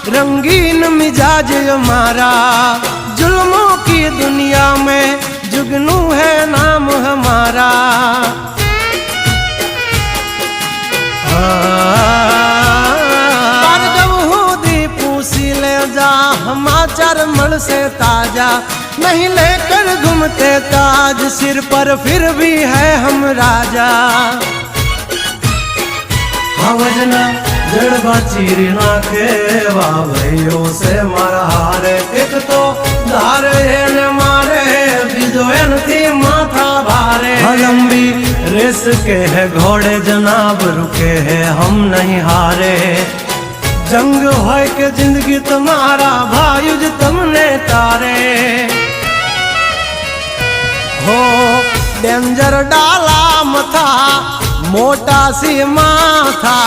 रंगीन मिजाज हमारा, जुल्मों की दुनिया में जुगनू है नाम हमारा। समाचार मल से ताजा, नहीं लेकर घूमते ताज सिर पर, फिर भी है हम राजा। वजना जड़बा चीरी नाखे वावैयो से मारा हारे, एक तो धारे ने मारे बीजो थी माथा भारे। लंबी रेस के है घोड़े जनाब रुके हैं हम नहीं हारे, जंग है के जिंदगी तुम्हारा भायुज तुमने तारे। हो डेंजर डाला मथा मोटा सी माथा,